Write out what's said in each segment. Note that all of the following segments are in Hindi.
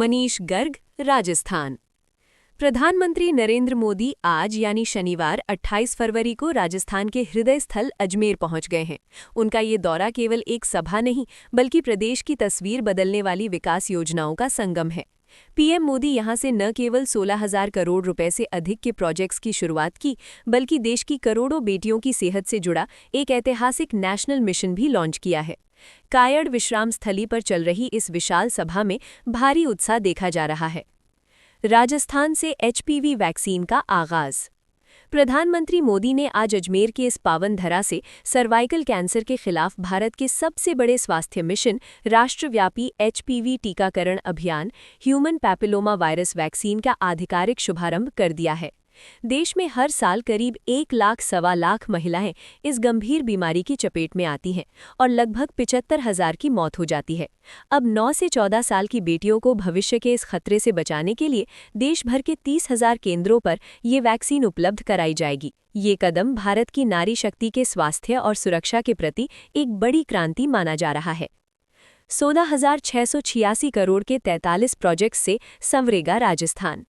मनीष गर्ग, राजस्थान। प्रधानमंत्री नरेंद्र मोदी आज यानी शनिवार 28 फरवरी को राजस्थान के हृदय स्थल अजमेर पहुंच गए हैं। उनका ये दौरा केवल एक सभा नहीं बल्कि प्रदेश की तस्वीर बदलने वाली विकास योजनाओं का संगम है। पीएम मोदी यहां से न केवल 16,000 करोड़ रुपए से अधिक के प्रोजेक्ट्स की शुरुआत की, बल्कि देश की करोड़ों बेटियों की सेहत से जुड़ा एक ऐतिहासिक नेशनल मिशन भी लॉन्च किया है। कायड़ विश्राम स्थली पर चल रही इस विशाल सभा में भारी उत्साह देखा जा रहा है। राजस्थान से एचपीवी वैक्सीन का आगाज। प्रधानमंत्री मोदी ने आज अजमेर के इस पावन धरा से सर्वाइकल कैंसर के खिलाफ भारत के सबसे बड़े स्वास्थ्य मिशन राष्ट्रव्यापी एचपीवी टीकाकरण अभियान ह्यूमन पैपिलोमा वायरस वैक्सीन का आधिकारिक शुभारंभ कर दिया है। देश में हर साल करीब 1 लाख सवा लाख महिलाएं इस गंभीर बीमारी की चपेट में आती हैं और लगभग 75,000 की मौत हो जाती है। अब 9 से 14 साल की बेटियों को भविष्य के इस खतरे से बचाने के लिए देश भर के 30,000 केंद्रों पर ये वैक्सीन उपलब्ध कराई जाएगी। ये कदम भारत की नारी शक्ति के स्वास्थ्य और सुरक्षा के प्रति एक बड़ी क्रांति माना जा रहा है। 16,686 करोड़ के 43 प्रोजेक्ट्स से संवरेगा राजस्थान।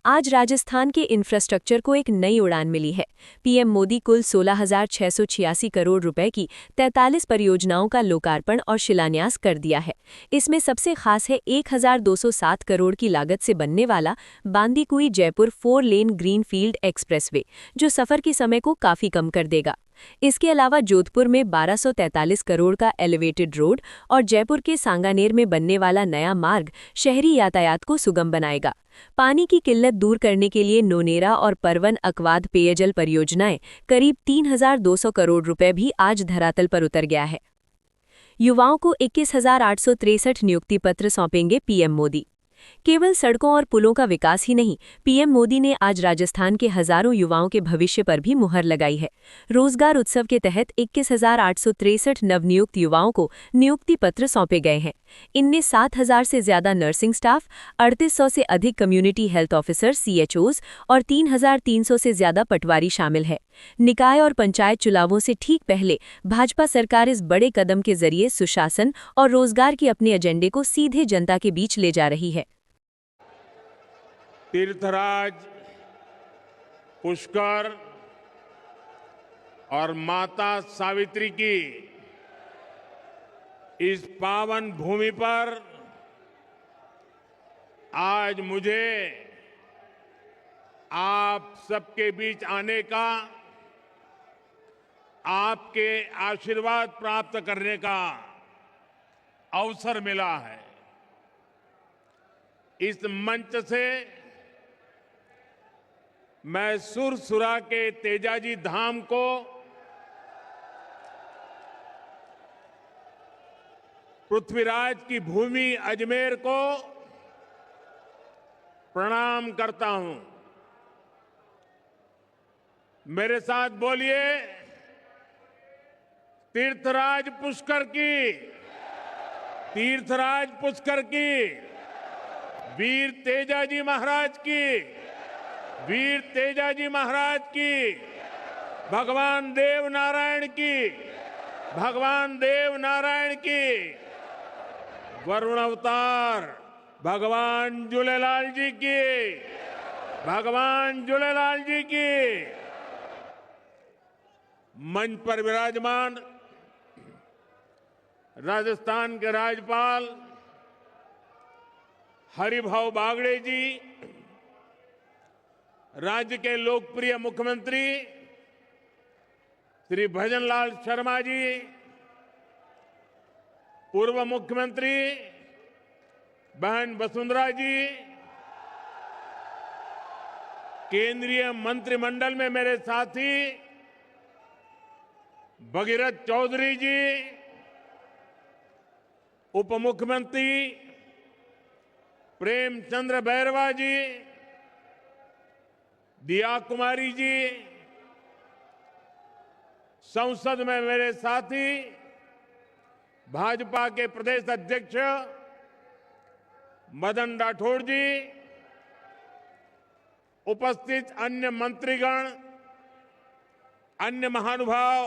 आज राजस्थान के इंफ्रास्ट्रक्चर को एक नई उड़ान मिली है। पीएम मोदी कुल 16,686 करोड़ रुपए की 43 परियोजनाओं का लोकार्पण और शिलान्यास कर दिया है। इसमें सबसे खास है 1,207 करोड़ की लागत से बनने वाला Bandikui Jaipur 4 lane greenfield expressway, जो सफर के समय को काफी कम कर देगा। इसके अलावा जोधपुर में 1243 करोड़ का एलिवेटेड रोड और जयपुर के सांगानेर में बनने वाला नया मार्ग शहरी यातायात को सुगम बनाएगा। पानी की किल्लत दूर करने के लिए नोनेरा और परवन अकवाद पेयजल परियोजनाएं करीब 3,200 करोड़ रुपए भी आज धरातल पर उतर गया है। युवाओं को 21,863 नियुक्ति पत्र सौंपेंगे पीएम मोदी। केवल सड़कों और पुलों का विकास ही नहीं, पीएम मोदी ने आज राजस्थान के हजारों युवाओं के भविष्य पर भी मुहर लगाई है। रोजगार उत्सव के तहत 21,863 नवनियुक्त युवाओं को नियुक्ति पत्र सौंपे गए हैं। इनमें 7,000 से ज्यादा नर्सिंग स्टाफ, 3,800 से अधिक कम्युनिटी हेल्थ ऑफिसर सीएचओज और 3,300 से ज्यादा पटवारी शामिल है। निकाय और पंचायत चुनावों से ठीक पहले भाजपा सरकार इस बड़े कदम के जरिए सुशासन और रोजगार के अपने एजेंडे को सीधे जनता के बीच ले जा रही है। तीर्थराज, पुष्कर और माता सावित्री की इस पावन भूमि पर आज मुझे आप सबके बीच आने का, आपके आशीर्वाद प्राप्त करने का अवसर मिला है। इस मंच से मैं सुरसुरा के तेजाजी धाम को पृथ्वीराज की भूमि अजमेर को प्रणाम करता हूं। मेरे साथ बोलिए, तीर्थराज पुष्कर की, तीर्थराज पुष्कर की, वीर तेजाजी महाराज की, वीर तेजाजी महाराज की, भगवान देव नारायण की, भगवान देव नारायण की, वरुण अवतार भगवान झूलेलाल जी की, भगवान झूलेलाल जी की। मंच पर विराजमान राजस्थान के राज्यपाल हरिभाऊ बागड़े जी, राज्य के लोकप्रिय मुख्यमंत्री श्री भजनलाल शर्मा जी, पूर्व मुख्यमंत्री बहन वसुंधरा जी, केंद्रीय मंत्रिमंडल में मेरे साथी भगीरथ चौधरी जी, उप मुख्यमंत्री प्रेमचंद्र बैरवा जी, दिया कुमारी जी, संसद में मेरे साथी भाजपा के प्रदेश अध्यक्ष मदन राठौड़ जी, उपस्थित अन्य मंत्रीगण, अन्य महानुभाव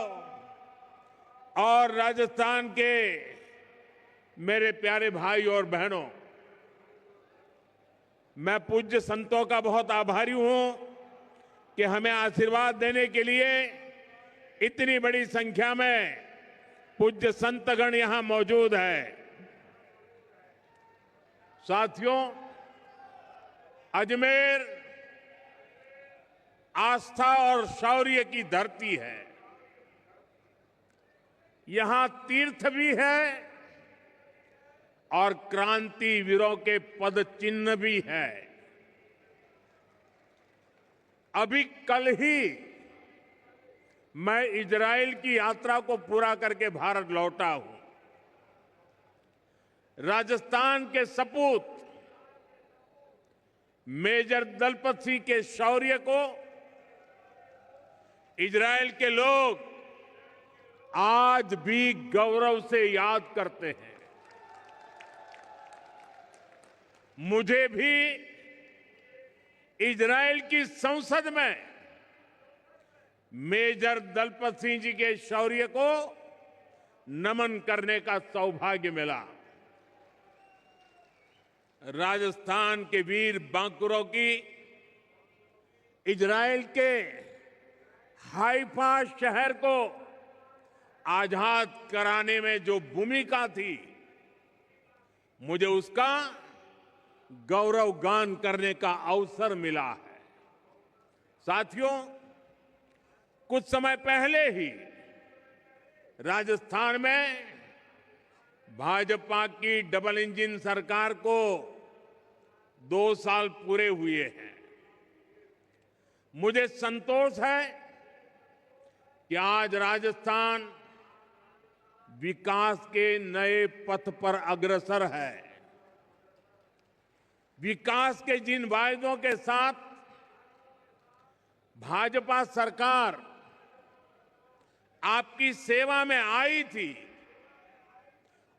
और राजस्थान के मेरे प्यारे भाई और बहनों, मैं पूज्य संतों का बहुत आभारी हूं कि हमें आशीर्वाद देने के लिए इतनी बड़ी संख्या में पूज्य संतगण यहां मौजूद है। साथियों, अजमेर आस्था और शौर्य की धरती है। यहां तीर्थ भी है और क्रांति वीरों के पद चिन्ह भी है। अभी कल ही मैं इजराइल की यात्रा को पूरा करके भारत लौटा हूं। राजस्थान के सपूत मेजर दलपत सिंह के शौर्य को इजराइल के लोग आज भी गौरव से याद करते हैं। मुझे भी इजराइल की संसद में मेजर दलपत सिंह जी के शौर्य को नमन करने का सौभाग्य मिला। राजस्थान के वीर बांकुरों की इजराइल के हाइफा शहर को आजाद कराने में जो भूमिका थी, मुझे उसका गौरव गान करने का अवसर मिला है। साथियों, कुछ समय पहले ही राजस्थान में भाजपा की डबल इंजन सरकार को 2 साल पूरे हुए हैं। मुझे संतोष है कि आज राजस्थान विकास के नए पथ पर अग्रसर है। विकास के जिन वायदों के साथ भाजपा सरकार आपकी सेवा में आई थी,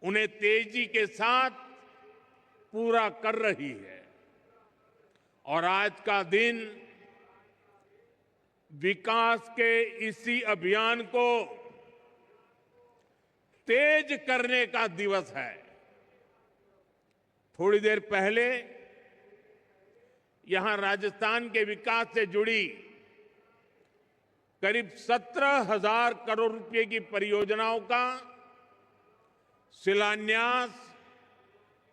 उन्हें तेजी के साथ पूरा कर रही है। और आज का दिन विकास के इसी अभियान को तेज करने का दिवस है। थोड़ी देर पहले यहां राजस्थान के विकास से जुड़ी करीब 17,000 करोड़ रुपए की परियोजनाओं का शिलान्यास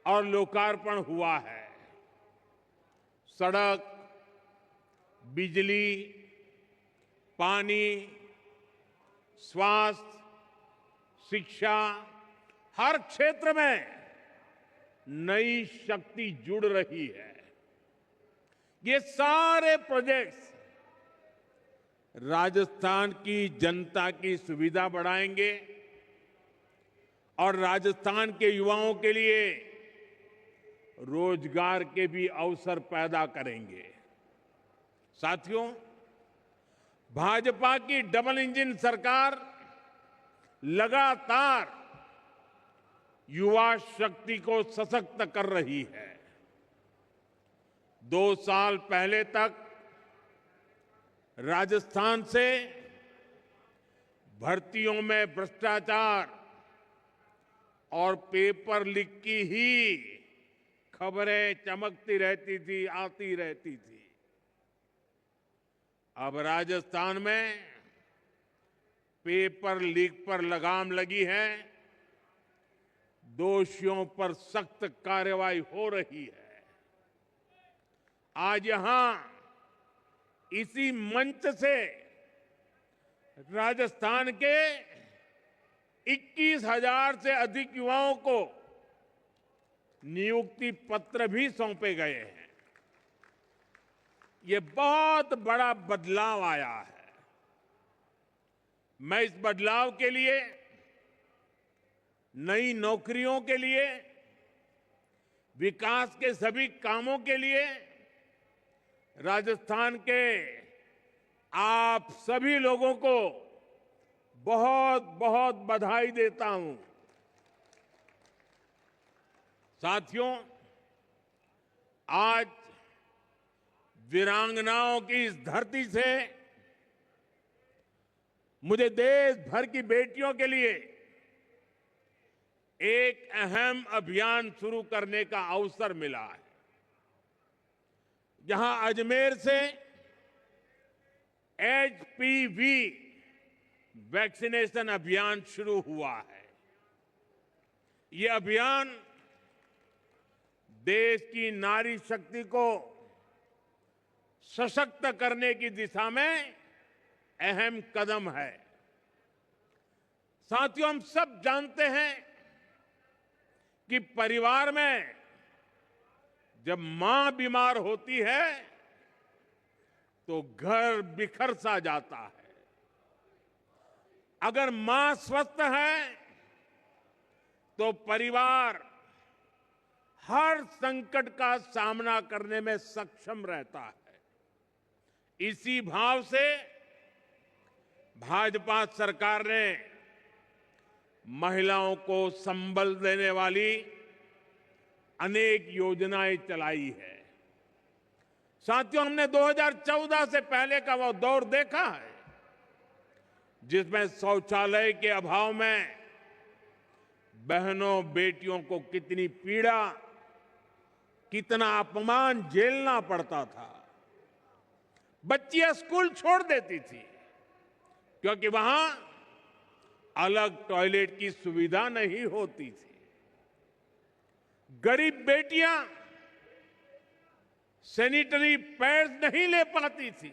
और लोकार्पण हुआ है। सड़क, बिजली, पानी, स्वास्थ्य, शिक्षा, हर क्षेत्र में नई शक्ति जुड़ रही है। ये सारे प्रोजेक्ट्स राजस्थान की जनता की सुविधा बढ़ाएंगे और राजस्थान के युवाओं के लिए रोजगार के भी अवसर पैदा करेंगे। साथियों, भाजपा की डबल इंजन सरकार लगातार युवा शक्ति को सशक्त कर रही है। 2 साल पहले तक राजस्थान से भर्तियों में भ्रष्टाचार और पेपर लीक की ही खबरें चमकती रहती थी, आती रहती थी। अब राजस्थान में पेपर लीक पर लगाम लगी है। दोषियों पर सख्त कार्रवाई हो रही है। आज यहां इसी मंच से राजस्थान के 21,000 से अधिक युवाओं को नियुक्ति पत्र भी सौंपे गए हैं। ये बहुत बड़ा बदलाव आया है। मैं इस बदलाव के लिए, नई नौकरियों के लिए, विकास के सभी कामों के लिए राजस्थान के आप सभी लोगों को बहुत बहुत बधाई देता हूं। साथियों, आज वीरांगनाओं की इस धरती से मुझे देश भर की बेटियों के लिए एक अहम अभियान शुरू करने का अवसर मिला है। जहां अजमेर से HPV वैक्सीनेशन अभियान शुरू हुआ है। ये अभियान देश की नारी शक्ति को सशक्त करने की दिशा में अहम कदम है। साथियों, हम सब जानते हैं कि परिवार में जब मां बीमार होती है तो घर बिखर सा जाता है। अगर मां स्वस्थ है तो परिवार हर संकट का सामना करने में सक्षम रहता है। इसी भाव से भाजपा सरकार ने महिलाओं को संबल देने वाली अनेक योजनाएं चलाई है। साथियों, हमने 2014 से पहले का वो दौर देखा है जिसमें शौचालय के अभाव में बहनों बेटियों को कितनी पीड़ा, कितना अपमान झेलना पड़ता था। बच्चियां स्कूल छोड़ देती थी क्योंकि वहां अलग टॉयलेट की सुविधा नहीं होती थी। गरीब बेटियां सैनिटरी पैड्स नहीं ले पाती थी।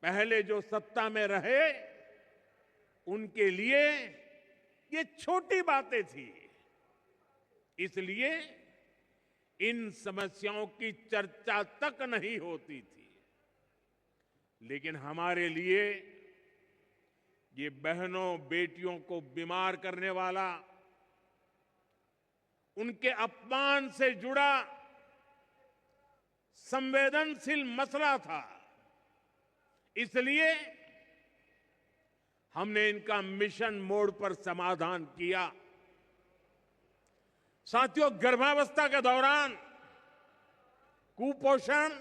पहले जो सत्ता में रहे उनके लिए ये छोटी बातें थी, इसलिए इन समस्याओं की चर्चा तक नहीं होती थी। लेकिन हमारे लिए ये बहनों बेटियों को बीमार करने वाला, उनके अपमान से जुड़ा संवेदनशील मसला था। इसलिए हमने इनका मिशन मोड पर समाधान किया। साथियों, गर्भावस्था के दौरान कुपोषण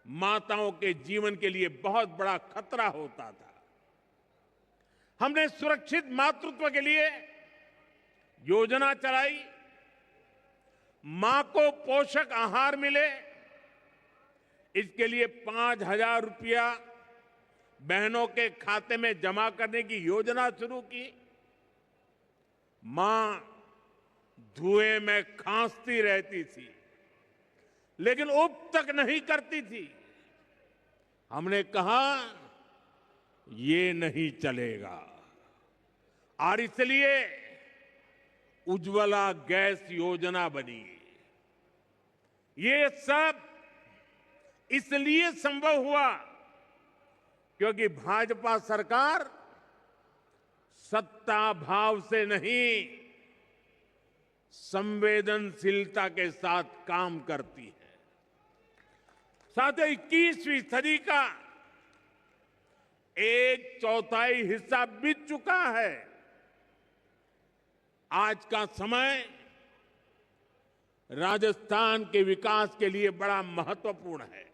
माताओं के जीवन के लिए बहुत बड़ा खतरा होता था। हमने सुरक्षित मातृत्व के लिए योजना चलाई। मां को पोषक आहार मिले, इसके लिए 5,000 रुपया बहनों के खाते में जमा करने की योजना शुरू की। मां धुएं में खांसती रहती थी लेकिन उब तक नहीं करती थी। हमने कहा ये नहीं चलेगा और इसलिए उज्ज्वला गैस योजना बनी। ये सब इसलिए संभव हुआ क्योंकि भाजपा सरकार सत्ता भाव से नहीं, संवेदनशीलता के साथ काम करती है। साथियों, 21वीं सदी का 1/4 हिस्सा बीत चुका है। आज का समय राजस्थान के विकास के लिए बड़ा महत्वपूर्ण है।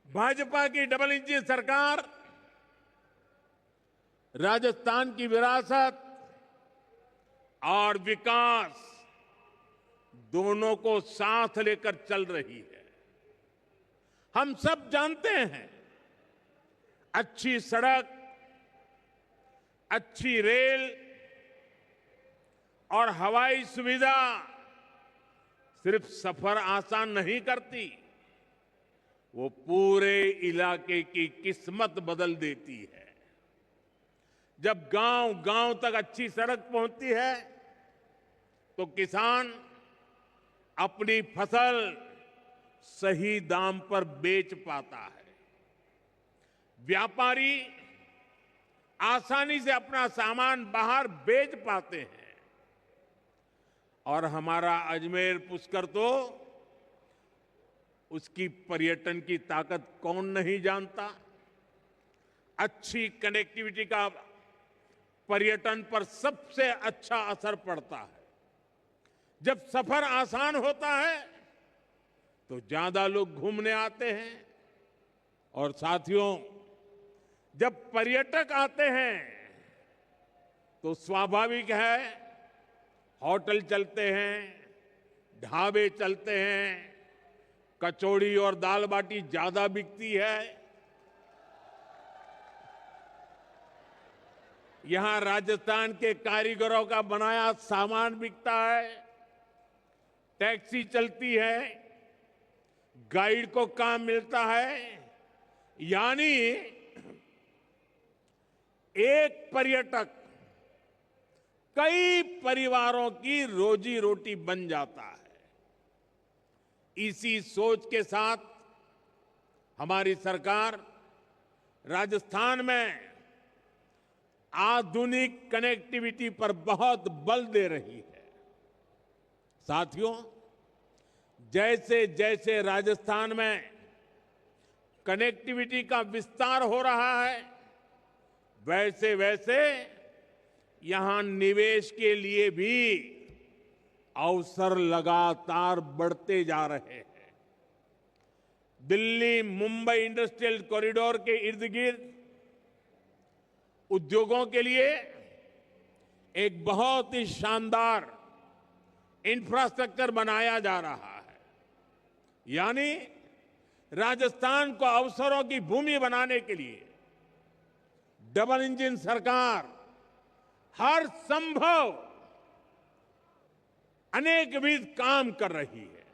भाजपा की डबल इंजन सरकार राजस्थान की विरासत और विकास दोनों को साथ लेकर चल रही है। हम सब जानते हैं, अच्छी सड़क, अच्छी रेल और हवाई सुविधा सिर्फ सफर आसान नहीं करती, वो पूरे इलाके की किस्मत बदल देती है। जब गांव-गांव तक अच्छी सड़क पहुंचती है तो किसान अपनी फसल सही दाम पर बेच पाता है। व्यापारी आसानी से अपना सामान बाहर बेच पाते हैं। और हमारा अजमेर पुष्कर तो उसकी पर्यटन की ताकत कौन नहीं जानता। अच्छी कनेक्टिविटी का पर्यटन पर सबसे अच्छा असर पड़ता है। जब सफर आसान होता है तो ज्यादा लोग घूमने आते हैं। और साथियों, जब पर्यटक आते हैं तो स्वाभाविक है होटल चलते हैं, ढाबे चलते हैं, कचौड़ी और दाल बाटी ज्यादा बिकती है। यहां राजस्थान के कारीगरों का बनाया सामान बिकता है, टैक्सी चलती है, गाइड को काम मिलता है। यानी एक पर्यटक कई परिवारों की रोजी रोटी बन जाता है। इसी सोच के साथ हमारी सरकार राजस्थान में आधुनिक कनेक्टिविटी पर बहुत बल दे रही है। साथियों, जैसे जैसे राजस्थान में कनेक्टिविटी का विस्तार हो रहा है, वैसे वैसे यहां निवेश के लिए भी अवसर लगातार बढ़ते जा रहे हैं। दिल्ली मुंबई इंडस्ट्रियल कॉरिडोर के इर्द गिर्द उद्योगों के लिए एक बहुत ही शानदार इंफ्रास्ट्रक्चर बनाया जा रहा है। यानी राजस्थान को अवसरों की भूमि बनाने के लिए डबल इंजन सरकार हर संभव अनेकविध काम कर रही है।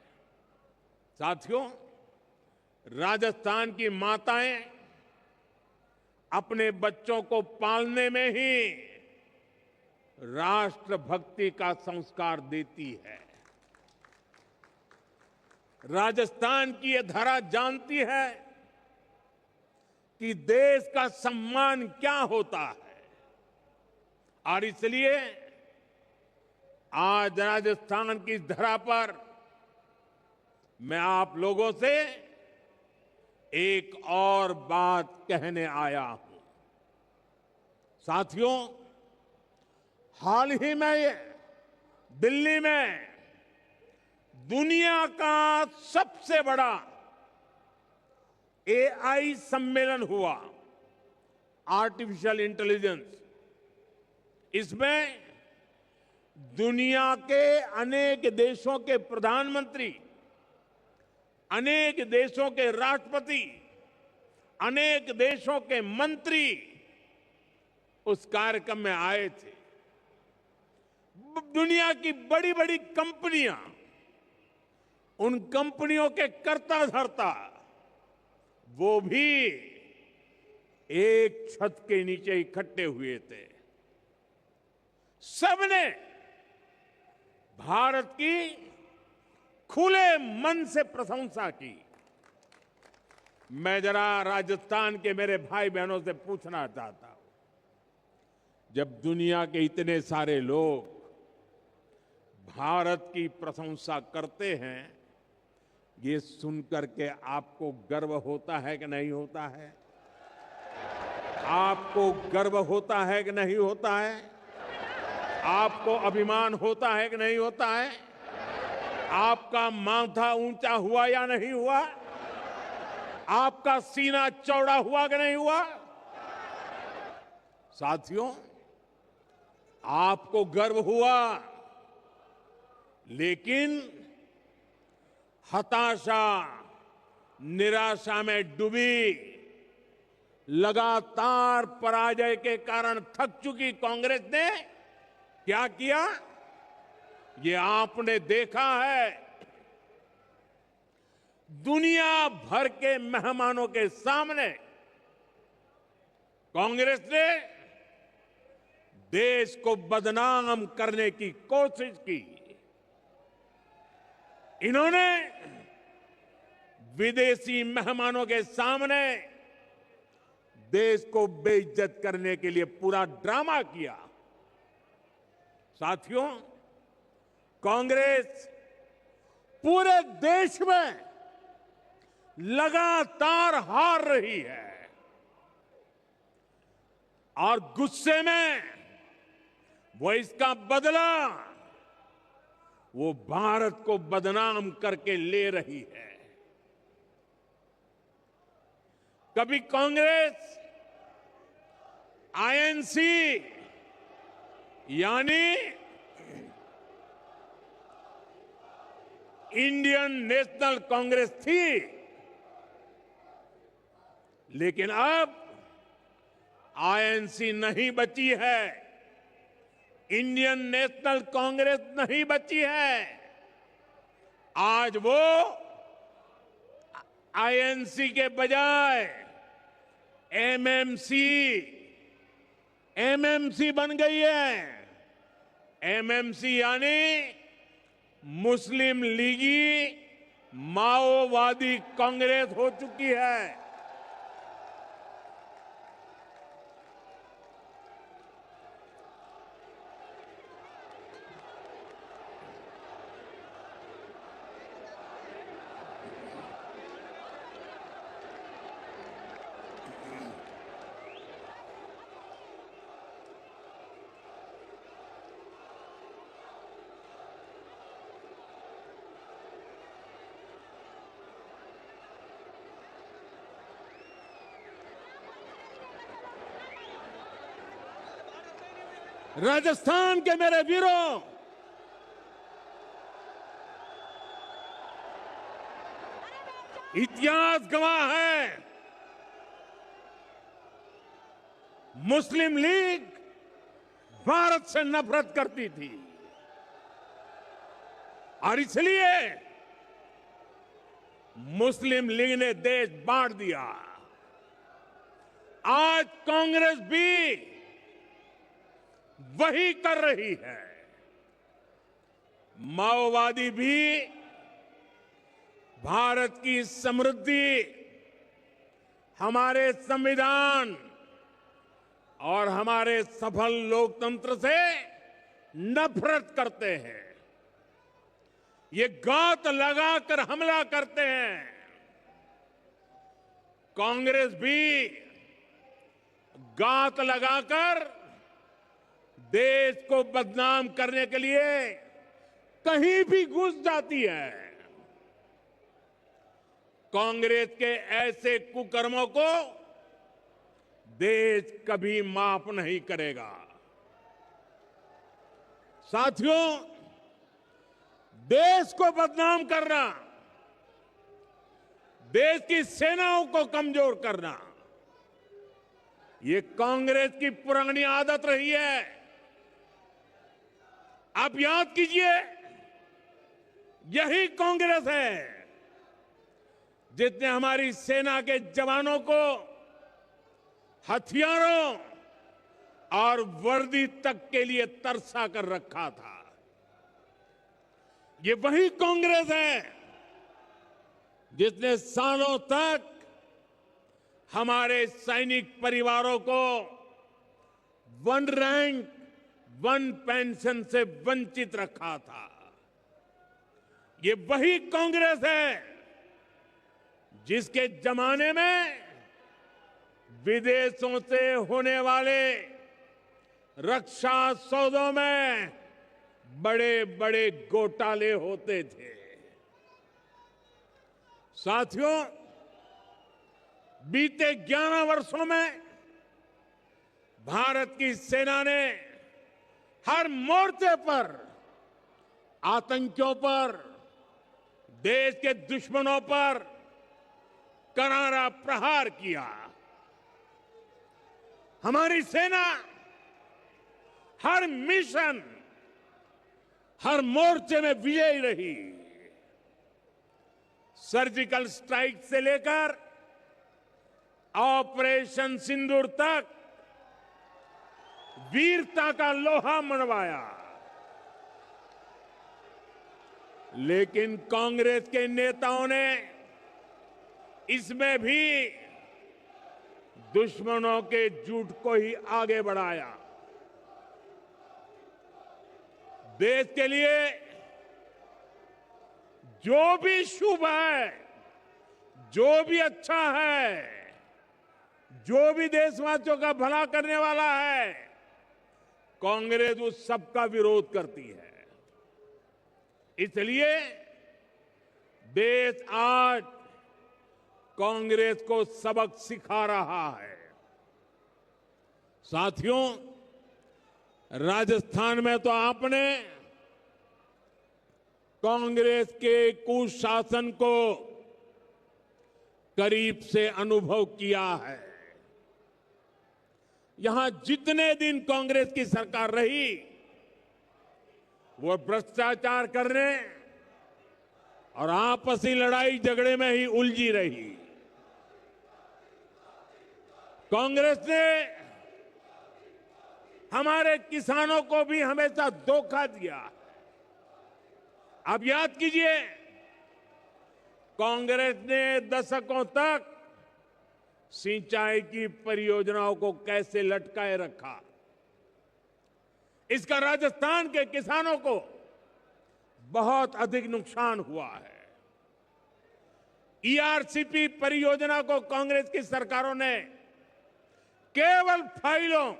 साथियों, राजस्थान की माताएं अपने बच्चों को पालने में ही राष्ट्रभक्ति का संस्कार देती है। राजस्थान की यह धरा जानती है कि देश का सम्मान क्या होता है, और इसलिए आज राजस्थान की धरा पर मैं आप लोगों से एक और बात कहने आया हूं। साथियों, हाल ही में दिल्ली में दुनिया का सबसे बड़ा एआई सम्मेलन हुआ, आर्टिफिशियल इंटेलिजेंस। इसमें दुनिया के अनेक देशों के प्रधानमंत्री, अनेक देशों के राष्ट्रपति, अनेक देशों के मंत्री उस कार्यक्रम में आए थे। दुनिया की बड़ी बड़ी कंपनियां, उन कंपनियों के कर्ता धर्ता, वो भी एक छत के नीचे इकट्ठे हुए थे। सबने भारत की खुले मन से प्रशंसा की। मैं जरा राजस्थान के मेरे भाई बहनों से पूछना चाहता हूं, जब दुनिया के इतने सारे लोग भारत की प्रशंसा करते हैं, ये सुनकर के आपको गर्व होता है कि नहीं होता है? आपको गर्व होता है कि नहीं होता है? आपको अभिमान होता है कि नहीं होता है? आपका माथा ऊंचा हुआ या नहीं हुआ? आपका सीना चौड़ा हुआ कि नहीं हुआ? साथियों, आपको गर्व हुआ, लेकिन हताशा, निराशा में डूबी, लगातार पराजय के कारण थक चुकी कांग्रेस ने क्या किया, ये आपने देखा है। दुनिया भर के मेहमानों के सामने कांग्रेस ने देश को बदनाम करने की कोशिश की। इन्होंने विदेशी मेहमानों के सामने देश को बेइज्जत करने के लिए पूरा ड्रामा किया। साथियों, कांग्रेस पूरे देश में लगातार हार रही है, और गुस्से में वो इसका बदला वो भारत को बदनाम करके ले रही है। कभी कांग्रेस आईएनसी यानी इंडियन नेशनल कांग्रेस थी, लेकिन अब आईएनसी नहीं बची है, इंडियन नेशनल कांग्रेस नहीं बची है। आज वो आईएनसी के बजाय एमएमसी बन गई है। एमएमसी यानी मुस्लिम लीगी माओवादी कांग्रेस हो चुकी है। राजस्थान के मेरे वीरों, इतिहास गवाह है, मुस्लिम लीग भारत से नफरत करती थी और इसलिए मुस्लिम लीग ने देश बांट दिया। आज कांग्रेस भी वही कर रही है। माओवादी भी भारत की समृद्धि, हमारे संविधान और हमारे सफल लोकतंत्र से नफरत करते हैं। ये घात लगाकर हमला करते हैं। कांग्रेस भी घात लगाकर देश को बदनाम करने के लिए कहीं भी घुस जाती है। कांग्रेस के ऐसे कुकर्मों को देश कभी माफ नहीं करेगा। साथियों, देश को बदनाम करना, देश की सेनाओं को कमजोर करना, ये कांग्रेस की पुरानी आदत रही है। आप याद कीजिए, यही कांग्रेस है जिसने हमारी सेना के जवानों को हथियारों और वर्दी तक के लिए तरसा कर रखा था। ये वही कांग्रेस है जिसने सालों तक हमारे सैनिक परिवारों को वन रैंक वन पेंशन से वंचित रखा था। ये वही कांग्रेस है जिसके जमाने में विदेशों से होने वाले रक्षा सौदों में बड़े बड़े घोटाले होते थे। साथियों, बीते 11 वर्षों में भारत की सेना ने हर मोर्चे पर आतंकियों पर, देश के दुश्मनों पर करारा प्रहार किया। हमारी सेना हर मिशन, हर मोर्चे में विजयी रही। सर्जिकल स्ट्राइक से लेकर ऑपरेशन सिंदूर तक वीरता का लोहा मनवाया। लेकिन कांग्रेस के नेताओं ने इसमें भी दुश्मनों के झूठ को ही आगे बढ़ाया। देश के लिए जो भी शुभ है, जो भी अच्छा है, जो भी देशवासियों का भला करने वाला है, कांग्रेस उस सबका विरोध करती है। इसलिए देश आज कांग्रेस को सबक सिखा रहा है। साथियों, राजस्थान में तो आपने कांग्रेस के कुशासन को करीब से अनुभव किया है। यहां जितने दिन कांग्रेस की सरकार रही, वो भ्रष्टाचार करने और आपसी लड़ाई झगड़े में ही उलझी रही। कांग्रेस ने हमारे किसानों को भी हमेशा धोखा दिया। आप याद कीजिए, कांग्रेस ने दशकों तक सिंचाई की परियोजनाओं को कैसे लटकाए रखा। इसका राजस्थान के किसानों को बहुत अधिक नुकसान हुआ है। ईआरसीपी परियोजना को कांग्रेस की सरकारों ने केवल फाइलों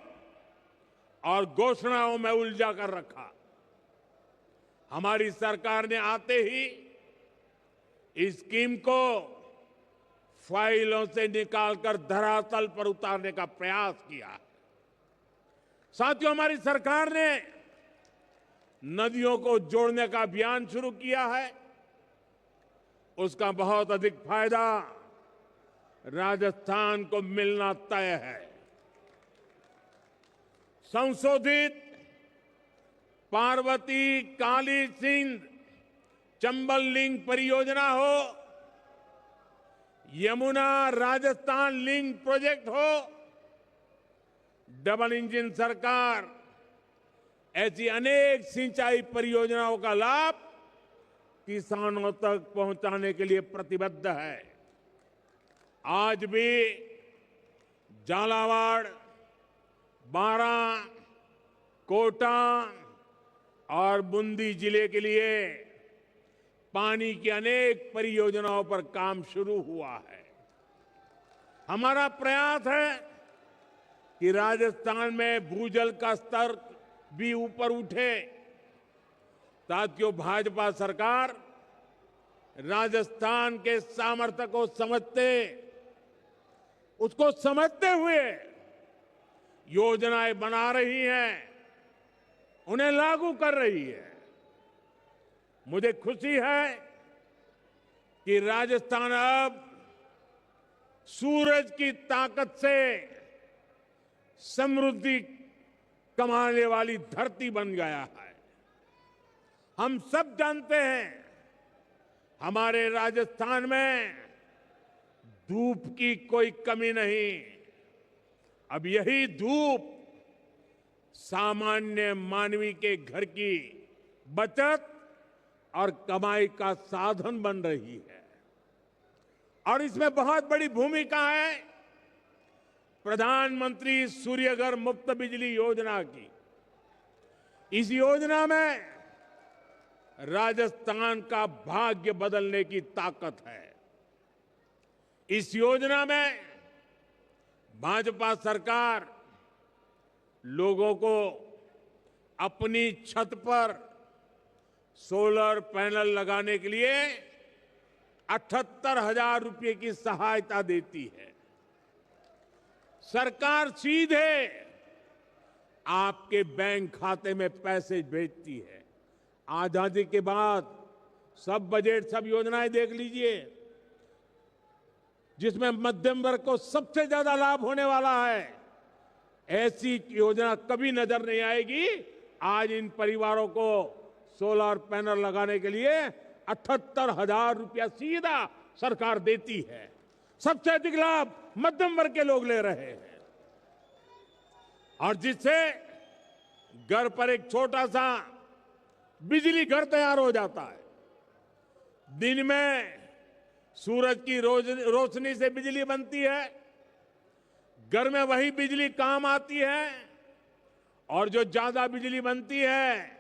और घोषणाओं में उलझा कर रखा। हमारी सरकार ने आते ही इस स्कीम को फाइलों से निकालकर धरातल पर उतारने का प्रयास किया। साथियों, हमारी सरकार ने नदियों को जोड़ने का अभियान शुरू किया है। उसका बहुत अधिक फायदा राजस्थान को मिलना तय है। संशोधित पार्वती काली सिंध चंबल लिंक परियोजना हो, यमुना राजस्थान लिंक प्रोजेक्ट हो, डबल इंजन सरकार ऐसी अनेक सिंचाई परियोजनाओं का लाभ किसानों तक पहुंचाने के लिए प्रतिबद्ध है। आज भी झालावाड़, बारां, कोटा और बूंदी जिले के लिए पानी की अनेक परियोजनाओं पर काम शुरू हुआ है। हमारा प्रयास है कि राजस्थान में भूजल का स्तर भी ऊपर उठे। साथियों, भाजपा सरकार राजस्थान के सामर्थ्य को उसको समझते हुए योजनाएं बना रही है, उन्हें लागू कर रही है। मुझे खुशी है कि राजस्थान अब सूरज की ताकत से समृद्धि कमाने वाली धरती बन गया है। हम सब जानते हैं, हमारे राजस्थान में धूप की कोई कमी नहीं। अब यही धूप सामान्य मानवी के घर की बचत और कमाई का साधन बन रही है। और इसमें बहुत बड़ी भूमिका है प्रधानमंत्री सूर्यघर मुफ्त बिजली योजना की। इस योजना में राजस्थान का भाग्य बदलने की ताकत है। इस योजना में भाजपा सरकार लोगों को अपनी छत पर सोलर पैनल लगाने के लिए 78,000 रुपए की सहायता देती है। सरकार सीधे आपके बैंक खाते में पैसे भेजती है। आजादी के बाद सब बजट, सब योजनाएं देख लीजिए, जिसमें मध्यम वर्ग को सबसे ज्यादा लाभ होने वाला है, ऐसी योजना कभी नजर नहीं आएगी। आज इन परिवारों को सोलर पैनल लगाने के लिए 78,000 रुपया सीधा सरकार देती है। सबसे अधिक लाभ मध्यम वर्ग के लोग ले रहे हैं। और जिससे घर पर एक छोटा सा बिजली घर तैयार हो जाता है। दिन में सूरज की रोशनी से बिजली बनती है, घर में वही बिजली काम आती है, और जो ज्यादा बिजली बनती है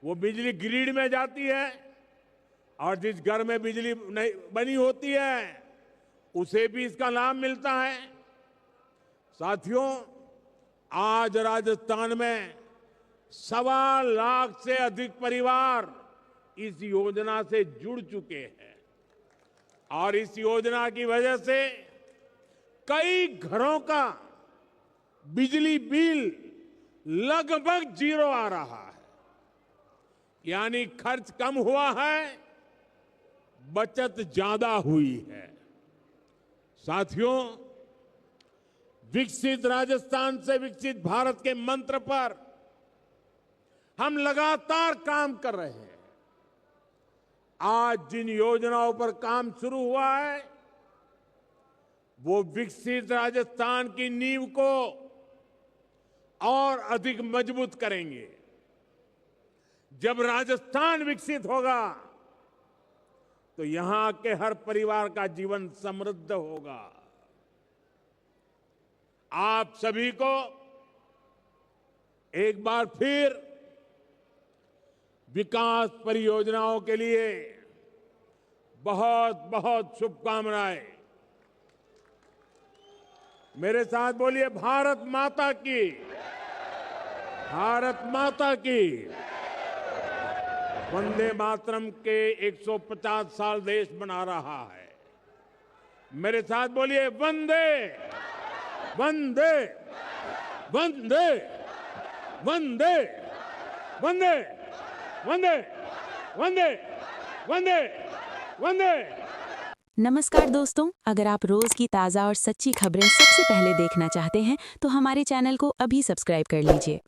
वो बिजली ग्रिड में जाती है, और जिस घर में बिजली नहीं बनी होती है उसे भी इसका लाभ मिलता है। साथियों, आज राजस्थान में 1.25 लाख से अधिक परिवार इस योजना से जुड़ चुके हैं। और इस योजना की वजह से कई घरों का बिजली बिल लगभग 0 आ रहा है। यानी खर्च कम हुआ है, बचत ज्यादा हुई है। साथियों, विकसित राजस्थान से विकसित भारत के मंत्र पर हम लगातार काम कर रहे हैं। आज जिन योजनाओं पर काम शुरू हुआ है, वो विकसित राजस्थान की नींव को और अधिक मजबूत करेंगे। जब राजस्थान विकसित होगा, तो यहां के हर परिवार का जीवन समृद्ध होगा। आप सभी को एक बार फिर विकास परियोजनाओं के लिए बहुत बहुत शुभकामनाएं। मेरे साथ बोलिए, भारत माता की, भारत माता की। वंदे मातरम के 150 साल देश बना रहा है। मेरे साथ बोलिए, वंदे वंदे वंदे वंदे वंदे वंदे वंदे वंदे वंदे। नमस्कार दोस्तों, अगर आप रोज की ताज़ा और सच्ची खबरें सबसे पहले देखना चाहते हैं तो हमारे चैनल को अभी सब्सक्राइब कर लीजिए।